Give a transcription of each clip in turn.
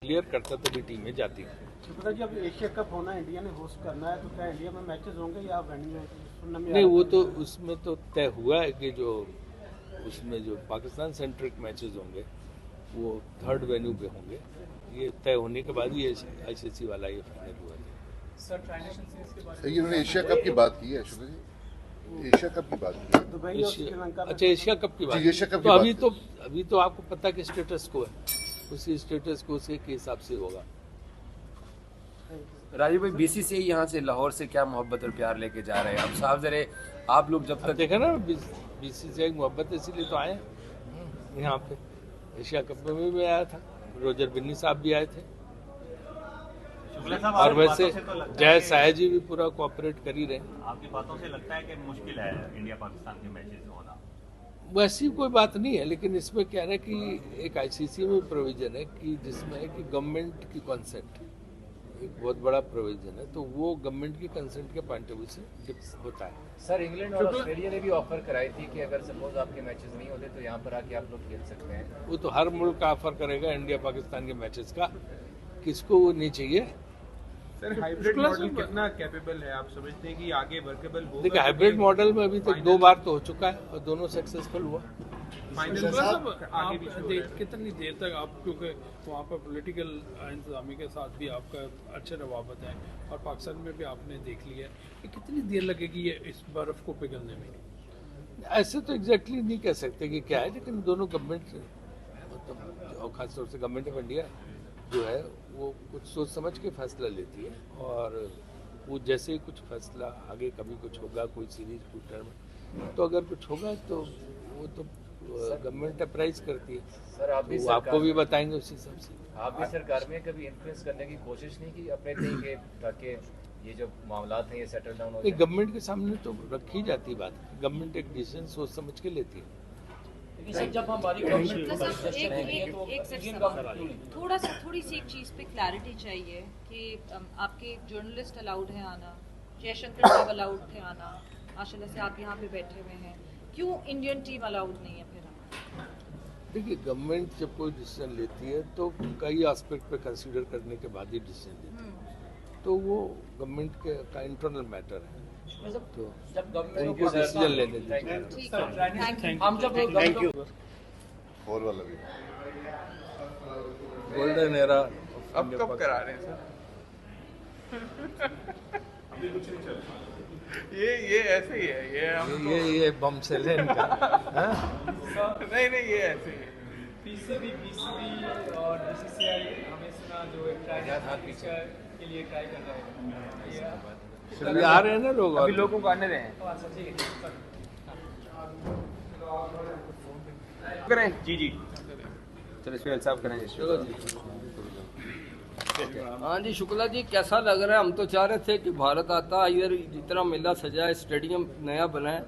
Clear करता तभी टीमें जाती हैं। शुक्ला जी, अब एशिया कप होना है, इंडिया ने होस्ट करना है, तो क्या इंडिया में मैचेस होंगे या वेन्यू सुनने में नहीं, वो तो उसमें तो तय हुआ है कि जो उसमें जो पाकिस्तान सेंट्रिक मैचेस होंगे वो थर्ड वेन्यू पे होंगे। ये तय होने के बाद ही आईसीसी वाला ये फाइनल हुआ है। सर ट्रांजिशन सीरीज के बाद इन्होंने एशिया कप की बात की है शुक्ला जी, एशिया कप की बात की है। दुबई और श्रीलंका में। अच्छा, एशिया कप की बात। जी, एशिया कप तो की बात अभी तो आपको पता कि स्टेटस को है, उसी स्टेटस को के हिसाब से होगा। राजीव भाई, बीसीसीआई यहाँ से लाहौर से क्या मोहब्बत और प्यार लेके जा रहे हैं? अब साफ जरे आप लोग जब तक देखा ना, बीसीसीआई मोहब्बत इसीलिए तो आए हैं यहाँ पे। एशिया कप में भी आया था, रोजर बिन्नी साहब भी आए थे, और वैसे जय साया जी भी पूरा कोऑपरेट कर ही रहे हैं। आपकी बातों से लगता है कि मुश्किल है इंडिया पाकिस्तान के मैचेस होना। वैसी कोई बात नहीं है, लेकिन इसमें क्या है कि एक आईसीसी में प्रोविजन है कि जिसमें है कि गवर्नमेंट की कंसेंट एक बहुत बड़ा प्रोविजन है, तो वो गवर्नमेंट की कंसेंट के पॉइंट ऑफ व्यू से होता है। सर इंग्लैंड और ऑस्ट्रेलिया ने भी ऑफर कराई थी कि अगर सपोज आपके मैचेस नहीं होते तो यहाँ पर आके आप लोग खेल सकते हैं। वो तो हर मुल्क का ऑफर करेगा इंडिया पाकिस्तान के मैचेस का, किसको वो नहीं चाहिए। सर हाइब्रिड मॉडल कितना कैपेबल है, आप समझते हैं कि आगे वर्केबल होगा? देखिए, हाइब्रिड मॉडल में अभी तक 2 बार तो हो चुका है और दोनों सक्सेसफुल हुआ। फाइनल आप कितनी देर तक आप, क्योंकि वहाँ पर पॉलिटिकल इंतजामी के साथ भी आपका अच्छे रवाबत है और पाकिस्तान में भी आपने देख लिया है कि कितनी देर लगेगी ये इस बर्फ़ को पिघलने में? ऐसे तो एग्जैक्टली नहीं कह सकते कि क्या है, लेकिन दोनों गवर्नमेंट मतलब और खासतौर से गवर्नमेंट ऑफ इंडिया जो है वो कुछ सोच समझ के फैसला लेती है, और वो जैसे ही कुछ फैसला आगे कभी कुछ होगा, कोई सीरीज टूटर में तो अगर कुछ होगा तो वो तो गवर्नमेंट अप्राइज करती है। सर आप भी वो आपको भी बताएंगे उस हिसाब से। आप भी सरकार में कभी इन्फ्लुएंस करने की कोशिश नहीं की अपने तरीके, ताकि ये जो मामला हैं ये सेटल डाउन हो जाए? गवर्नमेंट के सामने तो रखी जाती है बात, गवर्नमेंट एक डिसीजन सोच समझ के लेती है। जब हमारी थोड़ी सी एक चीज़ पे क्लैरिटी चाहिए कि आपके जर्नलिस्ट अलाउड है आना, जयशंकर साहब अलाउड थे आना, माशाल्लाह से आप यहाँ पे बैठे हुए हैं, क्यों इंडियन टीम अलाउड नहीं है फिर? देखिए, गवर्नमेंट जब कोई डिसीजन लेती है तो कई एस्पेक्ट पे कंसीडर करने के बाद ही डिसीजन लेती है, तो वो गवर्नमेंट का इंटरनल मैटर है, तो उनको डिसीजन लेने दीजिए। हम जब थैंक यू। और वाला भी गोल्डन एरा अब कब करा रहे हैं सर? ये ऐसे ही है, ये हम ये बम से लेने का नहीं ये ऐसे ही है। पीसीबी और बीसीसीआई हमेशा जो एक ट्राई के लिए ट्राई कर रहे हैं, अभी आ रहे हैं ना लोग, अभी लोगों को आने दें। करें जी चलो सुहेल साहब करेंगे। हाँ जी, शुक्ला जी, कैसा लग रहा है? हम तो चाह रहे थे कि भारत आता, इधर जितना मेला सजा है, स्टेडियम नया बना है,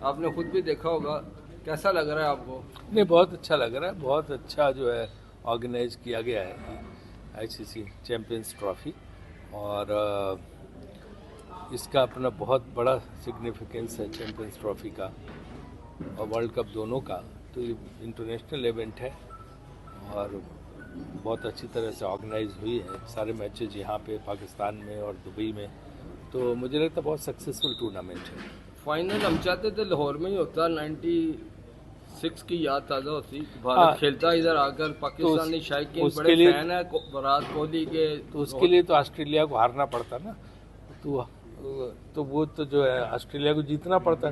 आपने खुद भी देखा होगा, कैसा लग रहा है आपको? नहीं, बहुत अच्छा लग रहा है, बहुत अच्छा जो है ऑर्गेनाइज किया गया है आईसीसी चैंपियंस ट्रॉफी, और इसका अपना बहुत बड़ा सिग्निफिकेंस है चैंपियंस ट्रॉफी का और वर्ल्ड कप दोनों का। तो ये इंटरनेशनल इवेंट है और बहुत अच्छी तरह से ऑर्गेनाइज हुई है, सारे मैचेज यहाँ पे पाकिस्तान में और दुबई में, तो मुझे लगता है बहुत सक्सेसफुल टूर्नामेंट है। फाइनल हम चाहते थे लाहौर में ही होता, 96 की याद ताज़ा होती, भारत खेलता इधर आकर, पाकिस्तानी शायकीन बड़े फैन है विराट कोहली के, तो उसके लिए तो ऑस्ट्रेलिया को हारना पड़ता ना, तो वो तो जो है ऑस्ट्रेलिया को जीतना पड़ता,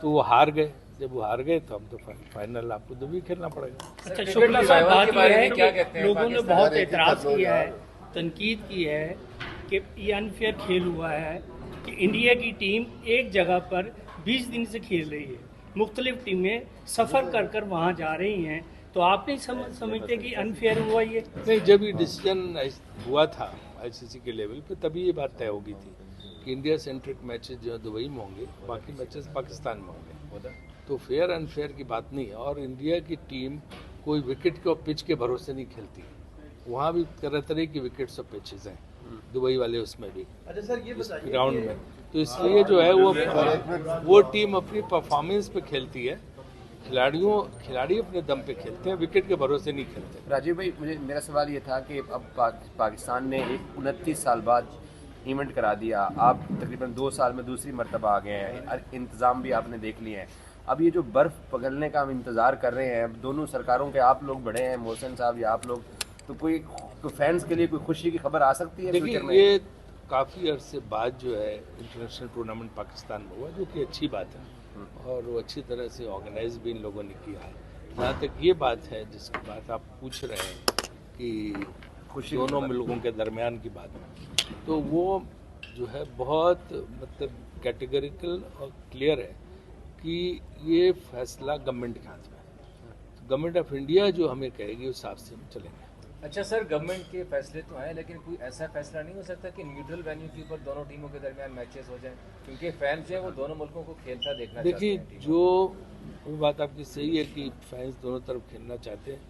तो वो हार गए। जब वो हार गए तो हम तो फाइनल आपको दुबई खेलना पड़ेगा। अच्छा, शुक्ला साहब, बात यह है क्या कहते कि हैं, लोगों ने बहुत एतराज़ किया है, तनकीद की है कि ये अनफेयर खेल हुआ है कि इंडिया की टीम एक जगह पर 20 दिन से खेल रही है, मुख्तलिफ टीमें सफ़र कर कर वहाँ जा रही हैं, तो आप नहीं समझते कि अनफेयर हुआ ये? नहीं, जब ये डिसीजन हुआ था आईसीसी के लेवल पे तभी ये बात तय हो गई थी कि इंडिया सेंट्रिक मैचेस जो है दुबई में होंगे, बाकी मैचेस पाकिस्तान में होंगे, तो फेयर अनफेयर की बात नहीं है। और इंडिया की टीम कोई विकेट के और पिच के भरोसे नहीं खेलती, वहाँ भी तरह तरह की विकेट्स और पिचेस हैं, दुबई वाले उसमें भी ग्राउंड में, तो इसलिए जो है वो टीम अपनी परफॉर्मेंस पे खेलती है, खिलाड़ी अपने दम पे खेलते हैं, विकेट के भरोसे नहीं खेलते। राजीव भाई, मेरा सवाल ये था कि अब पाकिस्तान ने एक 29 साल बाद इवेंट करा दिया, आप तकरीबन 2 साल में दूसरी मरतबा आ गए हैं, इंतज़ाम भी आपने देख लिए हैं। अब ये जो बर्फ़ पिघलने का हम इंतज़ार कर रहे हैं, अब दोनों सरकारों के आप लोग बड़े हैं, मोहसिन साहब या आप लोग, तो कोई फैंस के लिए कोई खुशी की खबर आ सकती है? देखिए, ये काफ़ी अरसे बाद जो है इंटरनेशनल टूर्नामेंट पाकिस्तान में हुआ, जो कि अच्छी बात है और वो अच्छी तरह से ऑर्गेनाइज भी इन लोगों ने किया है। जहाँ तक ये बात है जिसकी बात आप पूछ रहे हैं कि दोनों मुल्कों के दरमियान की बात, तो वो जो है बहुत मतलब कैटेगरिकल और क्लियर है कि ये फैसला गवर्नमेंट के हाथ में है। गवर्नमेंट ऑफ इंडिया जो हमें कहेगी उस हिसाब से हम चलेंगे। अच्छा सर, गवर्नमेंट के फैसले तो हैं, लेकिन कोई ऐसा फैसला नहीं हो सकता कि न्यूट्रल वेन्यू के ऊपर दोनों टीमों के दरमियान मैचेस हो जाएं, क्योंकि फैंस जो है वो दोनों मुल्कों को खेलता देखना चाहते हैं। देखिए, जो वो बात आपकी सही है कि फैंस दोनों तरफ खेलना चाहते हैं,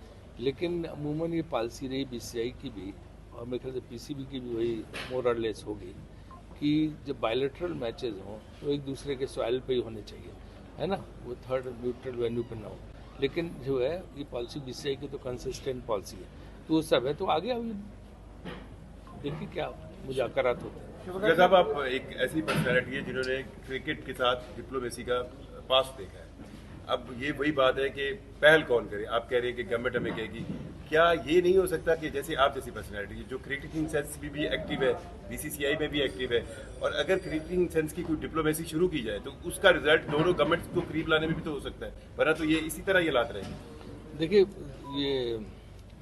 लेकिन अमूमन ये पॉलिसी रही BCCI की भी और मेरे ख्याल से PCB की भी वही मोर और लेस होगी कि जब बायलैटरल मैचेस हों तो एक दूसरे के सॉइल पे ही होने चाहिए, है ना, वो थर्ड न्यूट्रल वेन्यू पे ना हो। लेकिन जो है ये पॉलिसी BCCI की तो कंसिस्टेंट पॉलिसी है, तो वो सब है, तो आगे अभी देखिए क्या मुज़ाकरात होते हैं। साहब, आप एक ऐसी पर्सनैलिटी है जिन्होंने क्रिकेट के साथ डिप्लोमेसी का पास देखा है। अब ये वही बात है कि पहल कौन करे? आप कह रहे हैं कि गवर्नमेंट हमें कहेगी, क्या ये नहीं हो सकता कि जैसे आप जैसी पर्सनैलिटी जो क्रिकेटिंग सेंस में भी एक्टिव है, BCCI में भी एक्टिव है, और अगर क्रिकेटिंग सेंस की कोई डिप्लोमेसी शुरू की जाए तो उसका रिजल्ट दोनों गवर्नमेंट को करीब लाने में भी तो हो सकता है, वरना तो ये इसी तरह ये लाते रहेंगे। देखिए, ये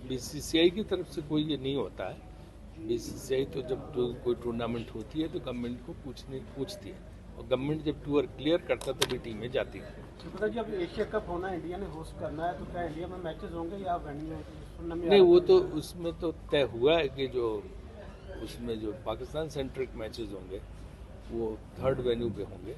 BCCI की तरफ से कोई ये नहीं होता है। BCCI तो जब कोई टूर्नामेंट होती है तो गवर्नमेंट को पूछती है, और गवर्नमेंट जब टूर क्लियर करता है तभी टीमें जाती हैं। तो जी, अब एशिया कप होना इंडिया ने होस्ट करना है, तो क्या इंडिया में मैचेस होंगे या वेन्यू नहीं? वो तो उसमें तो तय हुआ है कि जो उसमें जो पाकिस्तान सेंट्रिक मैचेस होंगे वो थर्ड वेन्यू पे होंगे,